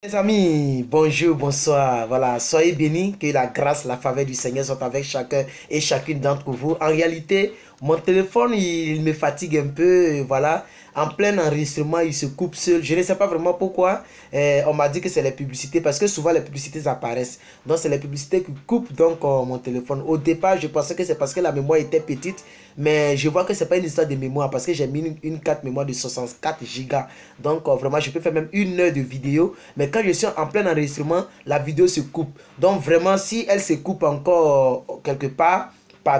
Les amis, bonjour, bonsoir. Voilà, soyez bénis, que la grâce, la faveur du Seigneur soit avec chacun et chacune d'entre vous. En réalité, mon téléphone, il me fatigue un peu. Voilà, en plein enregistrement, il se coupe seul. Je ne sais pas vraiment pourquoi. On m'a dit que c'est les publicités parce que souvent les publicités apparaissent. Donc, c'est les publicités qui coupent donc mon téléphone. Au départ, je pensais que c'est parce que la mémoire était petite. Mais je vois que c'est pas une histoire de mémoire parce que j'ai mis une carte mémoire de 64 gigas. Donc vraiment, je peux faire même 1 heure de vidéo. Mais quand je suis en plein enregistrement, la vidéo se coupe. Donc vraiment, si elle se coupe encore quelque part,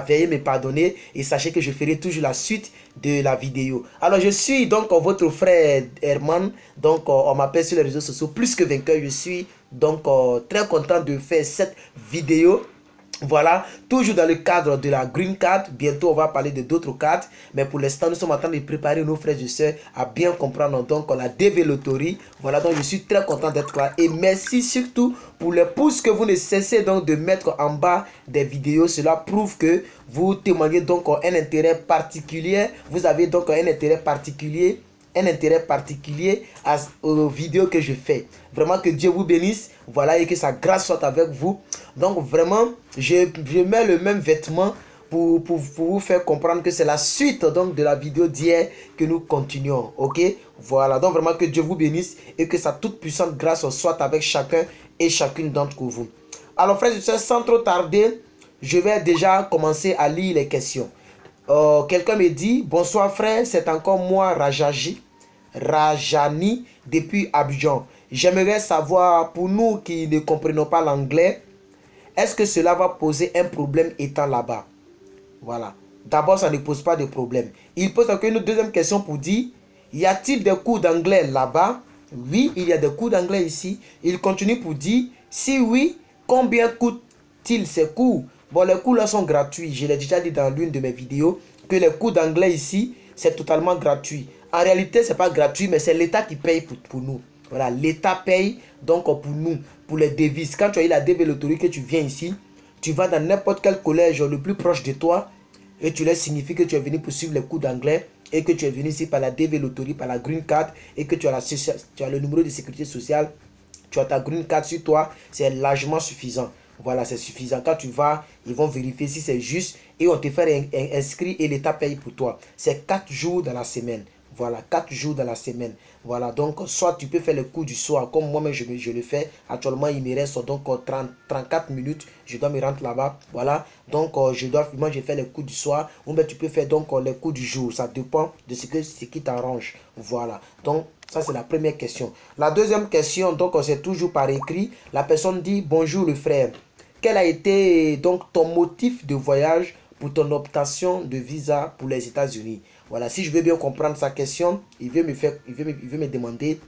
veuillez me pardonner et sachez que je ferai toujours la suite de la vidéo. Alors je suis donc votre frère Herman. Donc on m'appelle sur les réseaux sociaux plus que vainqueur. Je suis donc très content de faire cette vidéo. Voilà, toujours dans le cadre de la Green Card. Bientôt, on va parler de d'autres cartes. Mais pour l'instant, nous sommes en train de préparer nos frères et sœurs à bien comprendre donc la dévéloterie. Voilà, donc je suis très content d'être là. Et merci surtout pour les pouces que vous ne cessez donc de mettre en bas des vidéos. Cela prouve que vous témoignez donc un intérêt particulier. Vous avez donc un intérêt particulier aux vidéos que je fais. Vraiment que Dieu vous bénisse. Voilà, et que sa grâce soit avec vous. Donc vraiment, je mets le même vêtement pour vous faire comprendre que c'est la suite donc de la vidéo d'hier que nous continuons. Ok, voilà, donc vraiment que Dieu vous bénisse et que sa toute puissante grâce soit avec chacun et chacune d'entre vous. Alors frères et sœurs, sans trop tarder, je vais déjà commencer à lire les questions. Quelqu'un me dit: bonsoir frère, c'est encore moi Rajani depuis Abidjan. J'aimerais savoir, pour nous qui ne comprenons pas l'anglais, est-ce que cela va poser un problème étant là-bas? Voilà. D'abord, ça ne pose pas de problème. Il pose encore une deuxième question pour dire: y a-t-il des cours d'anglais là-bas? Oui, il y a des cours d'anglais ici. Il continue pour dire: si oui, combien coûtent-ils ces cours? Bon, les cours là sont gratuits. Je l'ai déjà dit dans l'une de mes vidéos que les cours d'anglais ici, c'est totalement gratuit. En réalité, ce n'est pas gratuit, mais c'est l'État qui paye pour nous. Voilà, l'État paye donc pour nous, pour les devises. Quand tu as eu la dévéloterie, que tu viens ici, tu vas dans n'importe quel collège le plus proche de toi et tu leur signifies que tu es venu pour suivre les cours d'anglais et que tu es venu ici par la dévéloterie, par la Green Card et que tu as le numéro de sécurité sociale, tu as ta Green Card sur toi, c'est largement suffisant. Voilà, c'est suffisant. Quand tu vas, ils vont vérifier si c'est juste et on te fait inscrit et l'État paye pour toi. C'est 4 jours dans la semaine. Voilà, 4 jours dans la semaine. Voilà, donc soit tu peux faire le cours du soir, comme moi-même je le fais. Actuellement, il me reste donc 34 minutes. Je dois me rendre là-bas. Voilà, donc moi je fais les cours du soir. Ou bien tu peux faire donc les cours du jour. Ça dépend de ce qui t'arrange. Voilà, donc ça c'est la première question. La deuxième question, donc c'est toujours par écrit. La personne dit: bonjour le frère. Quel a été donc ton motif de voyage pour ton obtention de visa pour les États-Unis? Voilà, si je veux bien comprendre sa question, il veut me demander,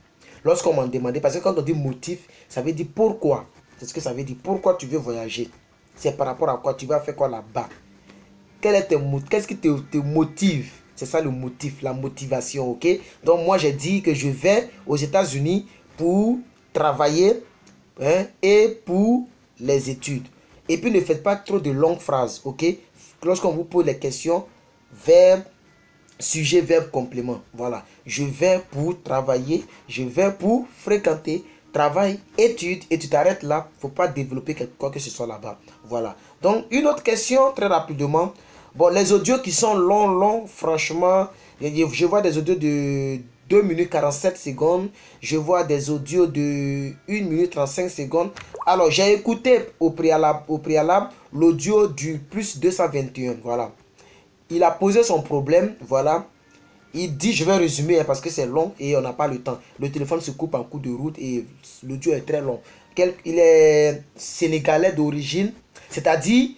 lorsqu'on m'a demandé, parce que quand on dit motif, ça veut dire pourquoi. C'est ce que ça veut dire, pourquoi tu veux voyager. C'est par rapport à quoi, tu vas faire quoi là-bas. Qu'est-ce qui te motive? C'est ça le motif, la motivation, ok? Donc moi j'ai dit que je vais aux États-Unis pour travailler, hein, et pour les études. Et puis ne faites pas trop de longues phrases, ok? Lorsqu'on vous pose les questions, verbe, sujet, verbe, complément. Voilà. Je vais pour travailler, je vais pour fréquenter, travail, études, et tu t'arrêtes là. Il ne faut pas développer quoi que ce soit là-bas. Voilà. Donc, une autre question, très rapidement. Bon, les audios qui sont longs, franchement, je vois des audios de 2 minutes 47 secondes. Je vois des audios de 1 minute 35 secondes. Alors, j'ai écouté au préalable l'audio du plus 221. Voilà. Il a posé son problème, voilà. Il dit, je vais résumer parce que c'est long et on n'a pas le temps. Le téléphone se coupe en cours de route et l'audio est très long. Il est sénégalais d'origine, c'est-à-dire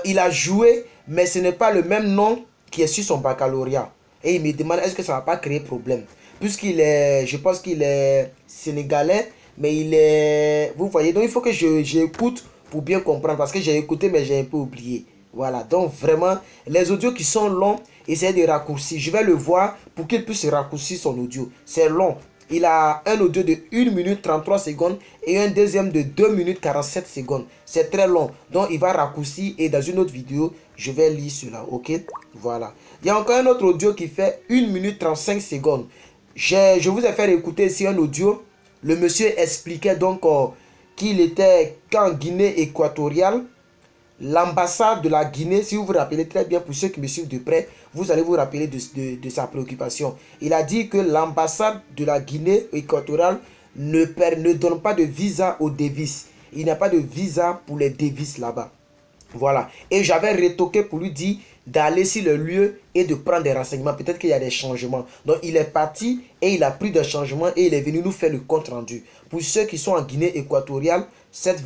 il a joué, mais ce n'est pas le même nom qui est sur son baccalauréat. Et il me demande, est-ce que ça ne va pas créer problème? Puisqu'il est, je pense qu'il est sénégalais, mais il est, vous voyez, donc il faut que j'écoute pour bien comprendre parce que j'ai écouté, mais j'ai un peu oublié. Voilà, donc vraiment, les audios qui sont longs, essayez de raccourcir. Je vais le voir pour qu'il puisse raccourcir son audio. C'est long. Il a un audio de 1 minute 33 secondes et un deuxième de 2 minutes 47 secondes. C'est très long. Donc, il va raccourcir et dans une autre vidéo, je vais lire cela. Ok? Voilà. Il y a encore un autre audio qui fait 1 minute 35 secondes. Je vous ai fait écouter ici un audio Le monsieur expliquait donc qu'il était qu'en Guinée équatoriale, l'ambassade de la Guinée, si vous vous rappelez très bien, pour ceux qui me suivent de près, vous allez vous rappeler de sa préoccupation. Il a dit que l'ambassade de la Guinée équatoriale ne donne pas de visa aux devises. Il n'y a pas de visa pour les devises là-bas. Voilà. Et j'avais retoqué pour lui dire d'aller sur le lieu et de prendre des renseignements. Peut-être qu'il y a des changements. Donc il est parti et il a pris des changements et il est venu nous faire le compte rendu. Pour ceux qui sont en Guinée équatoriale, cet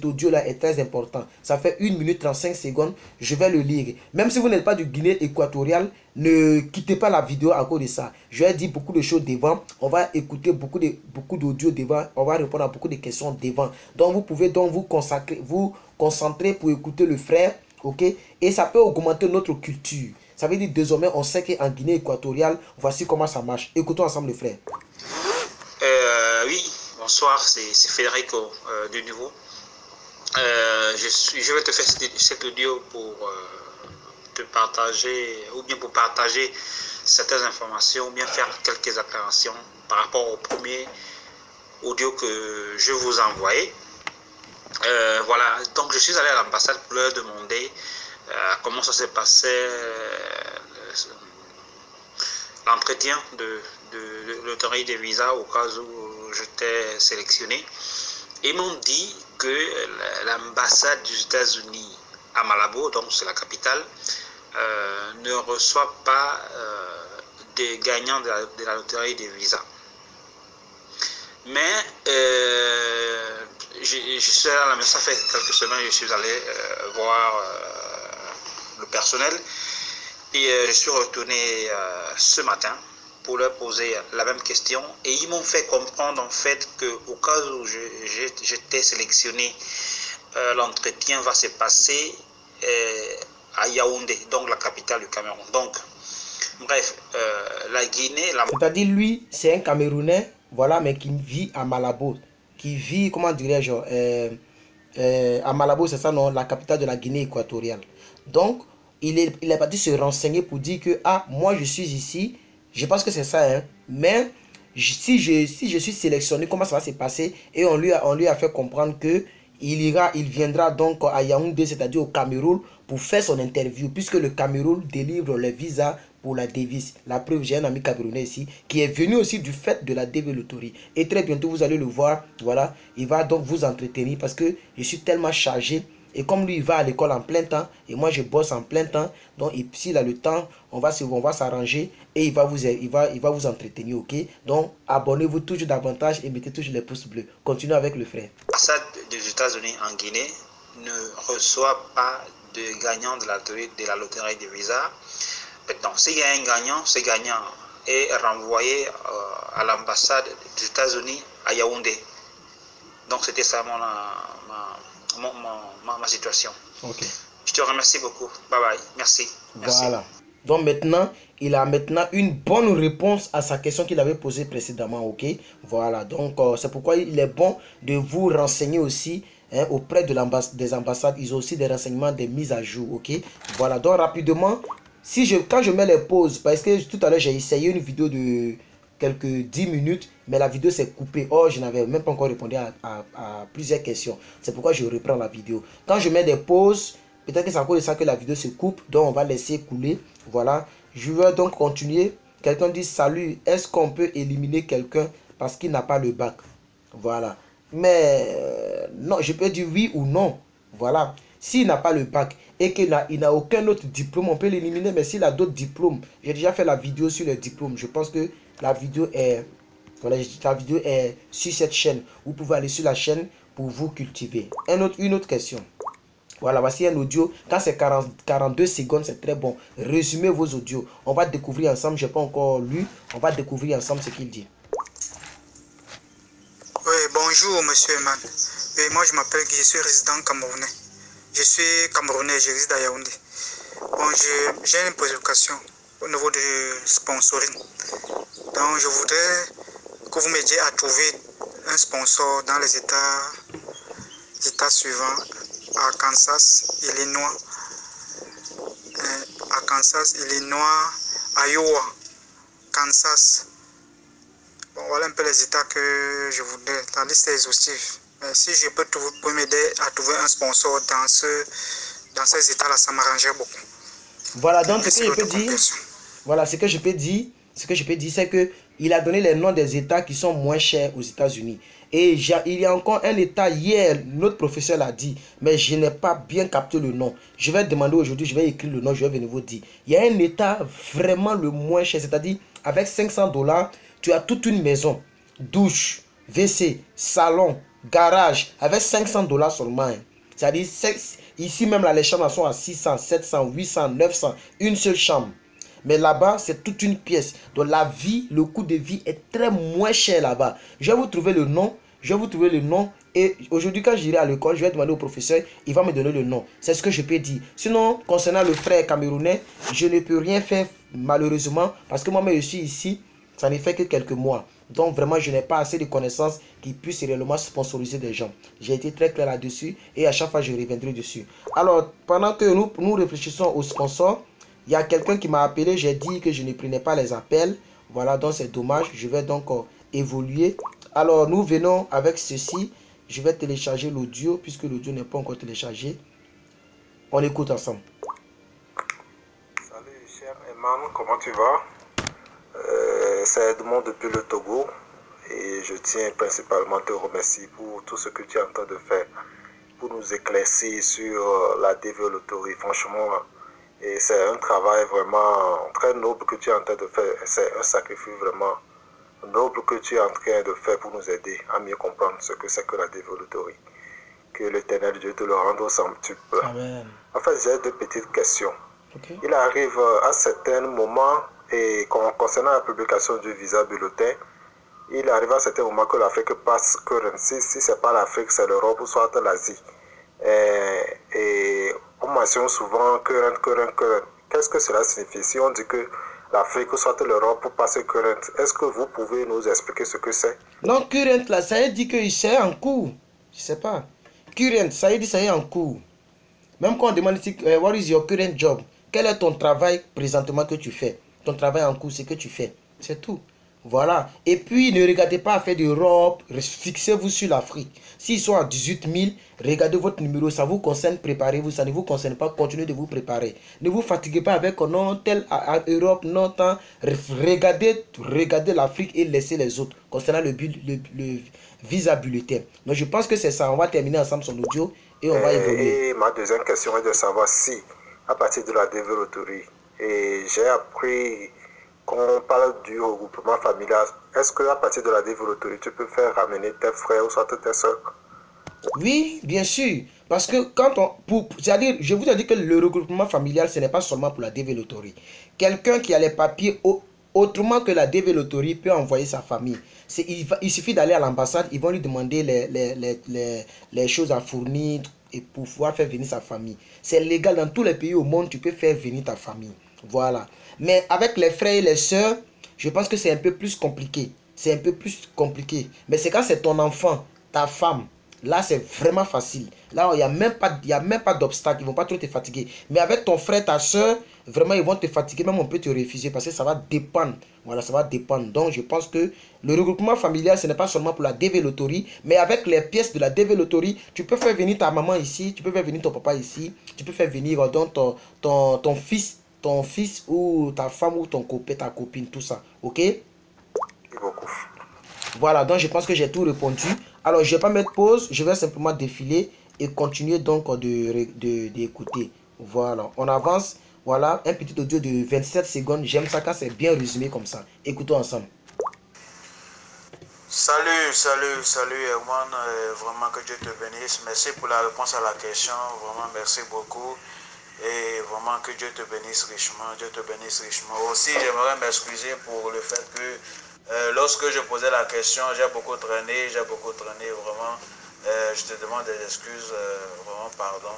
audio-là est très important. Ça fait 1 minute 35 secondes. Je vais le lire. Même si vous n'êtes pas du Guinée équatoriale, ne quittez pas la vidéo à cause de ça. Je vais dire beaucoup de choses devant. On va écouter beaucoup d'audio devant. On va répondre à beaucoup de questions devant. Donc vous pouvez donc vous concentrer pour écouter le frère. Ok, et ça peut augmenter notre culture. Ça veut dire désormais on sait qu'en Guinée équatoriale, voici comment ça marche. Écoutons ensemble le frère. Oui, bonsoir, c'est Federico de nouveau. Je vais te faire cet audio pour te partager, ou bien pour partager certaines informations, ou bien faire quelques appréhensions par rapport au premier audio que je vous ai envoyé. Voilà, donc je suis allé à l'ambassade pour leur demander comment ça s'est passé l'entretien de l'autorité des visas au cas où j'étais sélectionné. Ils m'ont dit que l'ambassade des États-Unis à Malabo, donc c'est la capitale, ne reçoit pas des gagnants de la loterie des visas. Mais je suis allé à la maison, ça fait quelques semaines, je suis allé voir le personnel et je suis retourné ce matin pour leur poser la même question et ils m'ont fait comprendre en fait qu'au cas où j'étais sélectionné, l'entretien va se passer à Yaoundé, donc la capitale du Cameroun. Donc, bref, la Guinée... C'est-à-dire lui, c'est un Camerounais, voilà, mais qui vit à Malabo. Qui vit, comment dirais-je, à Malabo, c'est ça, non, la capitale de la Guinée équatoriale. Donc, il est parti se renseigner pour dire que, ah, moi je suis ici, je pense que c'est ça, hein, mais si je suis sélectionné, comment ça va se passer? Et on lui a fait comprendre que il viendra donc à Yaoundé, c'est-à-dire au Cameroun, pour faire son interview, puisque le Cameroun délivre les visas pour la devise. La preuve, j'ai un ami camerounais ici, qui est venu aussi du fait de la DV Lottery. Et très bientôt, vous allez le voir, voilà, il va donc vous entretenir, parce que je suis tellement chargé. Et comme lui, il va à l'école en plein temps, et moi, je bosse en plein temps, donc s'il a le temps, on va s'arranger, et il va vous entretenir, ok? Donc, abonnez-vous toujours davantage, et mettez toujours les pouces bleus. Continuez avec le frère. L'ambassade des États-Unis en Guinée ne reçoit pas de gagnant de la loterie des visas. Maintenant, s'il y a un gagnant, ce gagnant est renvoyé à l'ambassade des États-Unis à Yaoundé. Donc, c'était ça ma situation. Okay. Je te remercie beaucoup. Bye bye. Merci. Voilà. Donc maintenant, il a une bonne réponse à sa question qu'il avait posée précédemment. Ok. Voilà. Donc c'est pourquoi il est bon de vous renseigner aussi, hein, auprès des ambassades. Ils ont aussi des renseignements, des mises à jour. Ok. Voilà. Donc rapidement, quand je mets les pauses, parce que tout à l'heure j'ai essayé une vidéo de quelques 10 minutes, mais la vidéo s'est coupée. Oh, je n'avais même pas encore répondu à plusieurs questions. C'est pourquoi je reprends la vidéo. Quand je mets des pauses, peut-être que c'est à cause de ça que la vidéo se coupe. Donc on va laisser couler. Voilà. Je vais donc continuer. Quelqu'un dit salut. Est-ce qu'on peut éliminer quelqu'un parce qu'il n'a pas le bac? Voilà. Mais non, je peux dire oui ou non. Voilà. S'il n'a pas le bac et qu'il n'a aucun autre diplôme, on peut l'éliminer. Mais s'il a d'autres diplômes, j'ai déjà fait la vidéo sur les diplômes. Je pense que la vidéo est, voilà, sur cette chaîne. Vous pouvez aller sur la chaîne pour vous cultiver. Une autre question. Voilà, voici un audio. Quand c'est 42 secondes, c'est très bon. Résumez vos audios. On va découvrir ensemble. Je n'ai pas encore lu. On va découvrir ensemble ce qu'il dit. Oui, bonjour, monsieur Eman. Et moi, je m'appelle Guy, je suis résident camerounais. Je suis camerounais, je réside à Yaoundé. Bon, j'ai une préoccupation au niveau du sponsoring. Donc, je voudrais que vous m'aidiez à trouver un sponsor dans les États suivants. Arkansas, Illinois, Iowa, Kansas. Bon, voilà un peu les états que je voudrais. La liste est exhaustive. Mais si je peux m'aider à trouver un sponsor dans ces états-là, ça m'arrangerait beaucoup. Voilà, donc ce Merci que je de peux votre dire, compréhension. voilà, ce que je peux dire, c'est que il a donné les noms des États qui sont moins chers aux États-Unis. Et il y a encore un État hier, notre professeur l'a dit, mais je n'ai pas bien capté le nom. Je vais demander aujourd'hui, je vais écrire le nom, je vais venir vous dire. Il y a un État vraiment le moins cher, c'est-à-dire avec $500, tu as toute une maison, douche, WC, salon, garage, avec $500 seulement. Hein. C'est-à-dire, ici même là, les chambres sont à 600, 700, 800, 900, une seule chambre. Mais là-bas, c'est toute une pièce. Donc la vie, le coût de vie est très moins cher là-bas. Je vais vous trouver le nom. Je vais vous trouver le nom. Et aujourd'hui, quand j'irai à l'école, je vais demander au professeur. Il va me donner le nom. C'est ce que je peux dire. Sinon, concernant le frère camerounais, je ne peux rien faire malheureusement. Parce que moi-même, je suis ici. Ça ne fait que quelques mois. Donc vraiment, je n'ai pas assez de connaissances qui puissent réellement sponsoriser des gens. J'ai été très clair là-dessus. Et à chaque fois, je reviendrai dessus. Alors, pendant que nous réfléchissons aux sponsors, il y a quelqu'un qui m'a appelé, j'ai dit que je ne prenais pas les appels. Voilà, donc c'est dommage. Je vais donc évoluer. Alors, nous venons avec ceci. Je vais télécharger l'audio, puisque l'audio n'est pas encore téléchargé. On écoute ensemble. Salut, cher Eman, comment tu vas? C'est Edmond depuis le Togo. Et je tiens principalement à te remercier pour tout ce que tu es en train de faire pour nous éclaircir sur la développerie. Franchement, et c'est un travail vraiment très noble que tu es en train de faire. C'est un sacrifice vraiment noble que tu es en train de faire pour nous aider à mieux comprendre ce que c'est que la développerie. Que l'Éternel Dieu te le rende au centuple. Amen. En fait, j'ai deux petites questions. Okay. Il arrive à certains moments, et concernant la publication du visa bulletin, il arrive à certains moments que l'Afrique passe currency. Si ce n'est pas l'Afrique, c'est l'Europe ou soit l'Asie. Et on mentionne souvent current. Qu'est-ce que cela signifie? Si on dit que l'Afrique ou soit l'Europe passe current, est-ce que vous pouvez nous expliquer ce que c'est? Non, current là, ça veut dire que c'est en cours. Je sais pas. Current, ça veut dire ça est en cours. Même quand on demande ici, what is your current job? Quel est ton travail présentement que tu fais? Ton travail en cours, c'est que tu fais. C'est tout. Voilà. Et puis, ne regardez pas à faire d'Europe. Fixez-vous sur l'Afrique. S'ils sont à 18 000, regardez votre numéro. Ça vous concerne, préparez-vous. Ça ne vous concerne pas, continuez de vous préparer. Ne vous fatiguez pas avec non, tel à Europe, non, tant. Regardez l'Afrique et laissez les autres. Concernant le visa bulletin. Donc, je pense que c'est ça. On va terminer ensemble son audio et on va évoluer. Et ma deuxième question est de savoir si, à partir de la développerie, et j'ai appris qu'on parle du regroupement familial, est-ce qu'à partir de la développerie, tu peux faire ramener tes frères ou soit tes soeurs? Oui, bien sûr. Parce que quand on... C'est-à-dire, je vous ai dit que le regroupement familial, ce n'est pas seulement pour la développerie. Quelqu'un qui a les papiers autrement que la développerie peut envoyer sa famille. Il suffit d'aller à l'ambassade, ils vont lui demander les choses à fournir et pour pouvoir faire venir sa famille. C'est légal dans tous les pays au monde, tu peux faire venir ta famille. Voilà. Mais avec les frères et les sœurs, je pense que c'est un peu plus compliqué. C'est un peu plus compliqué. Mais c'est quand c'est ton enfant, ta femme. Là, c'est vraiment facile. Là, il n'y a même pas d'obstacle. Ils ne vont pas trop te fatiguer. Mais avec ton frère, ta soeur, vraiment, ils vont te fatiguer. Même on peut te refuser parce que ça va dépendre. Voilà, ça va dépendre. Donc, je pense que le regroupement familial, ce n'est pas seulement pour la développerie. Mais avec les pièces de la développerie, tu peux faire venir ta maman ici. Tu peux faire venir ton papa ici. Tu peux faire venir donc, ton fils ou ta femme ou ton copain, ta copine, tout ça. Ok? Beaucoup. Voilà, donc je pense que j'ai tout répondu. Alors, je ne vais pas mettre pause, je vais simplement défiler et continuer donc d'écouter. Voilà, on avance. Voilà, un petit audio de 27 secondes. J'aime ça quand c'est bien résumé comme ça. Écoutons ensemble. Salut Erwan, vraiment que Dieu te bénisse. Merci pour la réponse à la question, vraiment merci beaucoup. Et vraiment que Dieu te bénisse richement, Dieu te bénisse richement. Aussi, j'aimerais m'excuser pour le fait que lorsque je posais la question, j'ai beaucoup traîné, vraiment. Je te demande des excuses, vraiment pardon.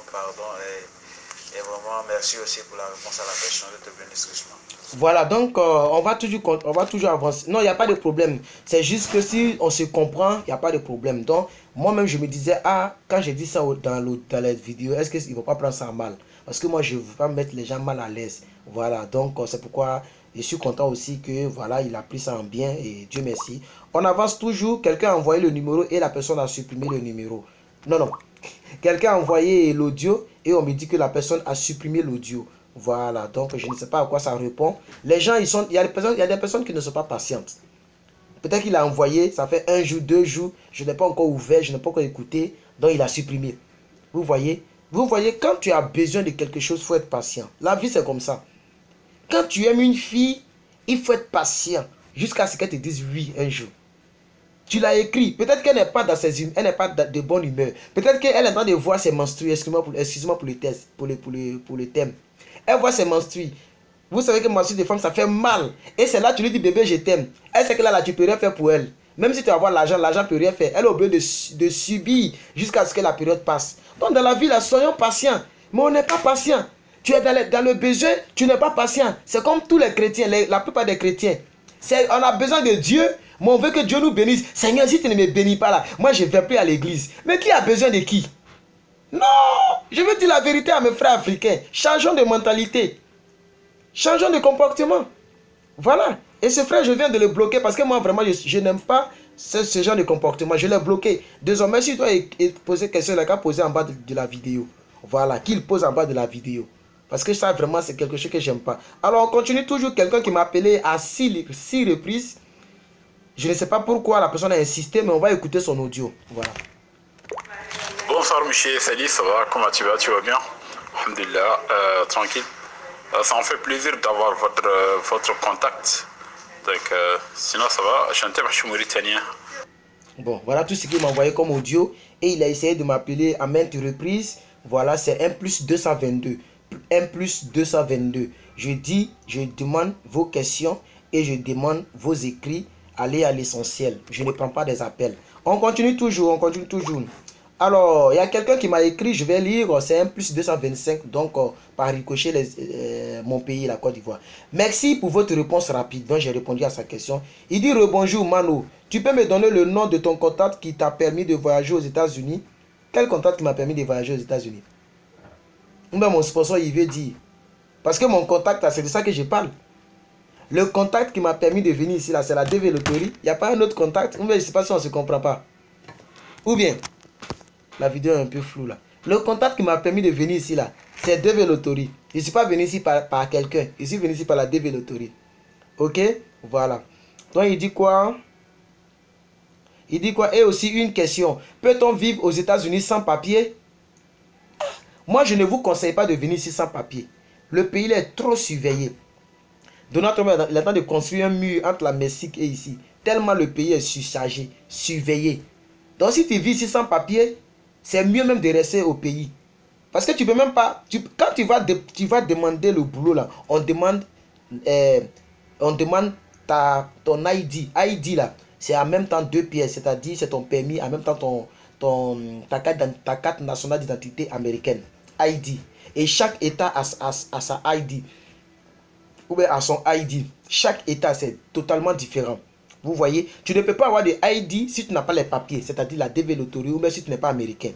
Et vraiment merci aussi pour la réponse à la question, Dieu te bénisse richement. Voilà, donc on va toujours avancer. Non, il n'y a pas de problème. C'est juste que si on se comprend, il n'y a pas de problème. Donc, moi-même, je me disais, quand j'ai dit ça dans la vidéo, est-ce qu'ils ne vont pas prendre ça mal? Parce que moi, je ne veux pas mettre les gens mal à l'aise. Voilà, donc c'est pourquoi je suis content aussi que, voilà, il a pris ça en bien et Dieu merci. On avance toujours. Quelqu'un a envoyé le numéro et la personne a supprimé le numéro. Non, non. Quelqu'un a envoyé l'audio et on me dit que la personne a supprimé l'audio. Voilà. Donc, je ne sais pas à quoi ça répond. Les gens, il y a des personnes qui ne sont pas patientes. Peut-être qu'il a envoyé, ça fait 1 jour, 2 jours. Je n'ai pas encore ouvert, je n'ai pas encore écouté. Donc, il a supprimé. Vous voyez? Vous voyez, quand tu as besoin de quelque chose, il faut être patient. La vie, c'est comme ça. Quand tu aimes une fille, il faut être patient jusqu'à ce qu'elle te dise oui un jour. Tu l'as écrit. Peut-être qu'elle n'est pas dans elle n'est pas de bonne humeur. Peut-être qu'elle est en train de voir ses menstrues. Excuse-moi pour le test, pour le thème. Elle voit ses menstrues. Vous savez que menstrues de femme, ça fait mal. Et c'est là tu lui dis bébé, je t'aime. Elle sait que là, tu peux rien faire pour elle. Même si tu vas avoir l'argent, l'argent ne peut rien faire. Elle est obligée de subir jusqu'à ce que la période passe. Donc dans la vie, là, soyons patients. Mais on n'est pas patient. Tu es dans le besoin, tu n'es pas patient. C'est comme tous les chrétiens, la plupart des chrétiens. On a besoin de Dieu, mais on veut que Dieu nous bénisse. Seigneur, si tu ne me bénis pas là, moi je ne vais plus à l'église. Mais qui a besoin de qui? Non, je veux dire la vérité à mes frères africains. Changeons de mentalité. Changeons de comportement. Voilà. Et ce frère, je viens de le bloquer parce que moi, vraiment, je n'aime pas ce genre de comportement. Je l'ai bloqué. Désormais, si tu dois poser question, il a qu'à poser en bas de la vidéo. Voilà, qu'il pose en bas de la vidéo. Parce que ça, vraiment, c'est quelque chose que j'aime pas. Alors, on continue toujours. Quelqu'un qui m'a appelé à 6 reprises. Je ne sais pas pourquoi la personne a insisté, mais on va écouter son audio. Voilà. Bonsoir, monsieur. Salut, ça va? Comment tu vas? Tu vas bien? Alhamdulillah, tranquille. Ça me fait plaisir d'avoir votre contact. Donc, sinon, ça va. Je suis mauritanien. Bon, voilà tout ce qu'il m'a envoyé comme audio. Et il a essayé de m'appeler à maintes reprises. Voilà, c'est 1 + 222. 1 + 222. Je demande vos questions et je demande vos écrits. Allez à l'essentiel. Je ne prends pas des appels. On continue toujours, on continue toujours. Alors, il y a quelqu'un qui m'a écrit, je vais lire, c'est 1 + 225, donc par ricochet, mon pays, la Côte d'Ivoire. Merci pour votre réponse rapide, donc j'ai répondu à sa question. Il dit, rebonjour Mano, tu peux me donner le nom de ton contact qui t'a permis de voyager aux États-Unis? Quel contact qui m'a permis de voyager aux États-Unis? Mon sponsor, il veut dire. Parce que mon contact, c'est de ça que je parle. Le contact qui m'a permis de venir ici, c'est la DV Loterie. Il n'y a pas un autre contact. Je ne sais pas si on ne se comprend pas. Ou bien, la vidéo est un peu floue là. Le contact qui m'a permis de venir ici, là, c'est DV Loterie. Je ne suis pas venu ici par quelqu'un. Je suis venu ici par la DV Loterie. Ok? Voilà. Donc, il dit quoi? Il dit quoi? Et aussi une question. Peut-on vivre aux États-Unis sans papier? Moi, je ne vous conseille pas de venir ici sans papier. Le pays est trop surveillé. Donald Trump il est en train de construire un mur entre la Mexique et ici. Tellement le pays est surchargé, surveillé. Donc si tu vis ici sans papier, c'est mieux même de rester au pays. Parce que tu peux même pas... quand tu vas demander le boulot là, on demande ton ID. ID là, c'est en même temps 2 pièces. C'est-à-dire c'est ton permis, en même temps ta carte nationale d'identité américaine. ID. Et chaque État a sa ID. Ou bien à son ID. Chaque État, c'est totalement différent. Vous voyez, tu ne peux pas avoir de ID si tu n'as pas les papiers, c'est-à-dire la DV Loterie, ou bien si tu n'es pas américain.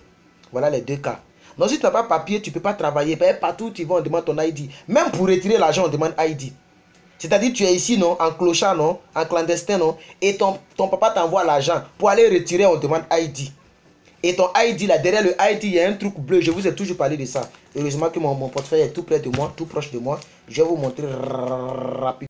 Voilà les deux cas. Donc si tu n'as pas papier, tu ne peux pas travailler. Partout où tu vas, on demande ton ID. Même pour retirer l'argent, on demande ID. C'est-à-dire tu es ici, non, en clochard, non, en clandestin, non, et ton papa t'envoie l'argent. Pour aller retirer, on demande ID. Et ton ID, là, derrière le ID, il y a un truc bleu. Je vous ai toujours parlé de ça. Heureusement que mon portefeuille est tout près de moi, tout proche de moi. Je vais vous montrer rapidement.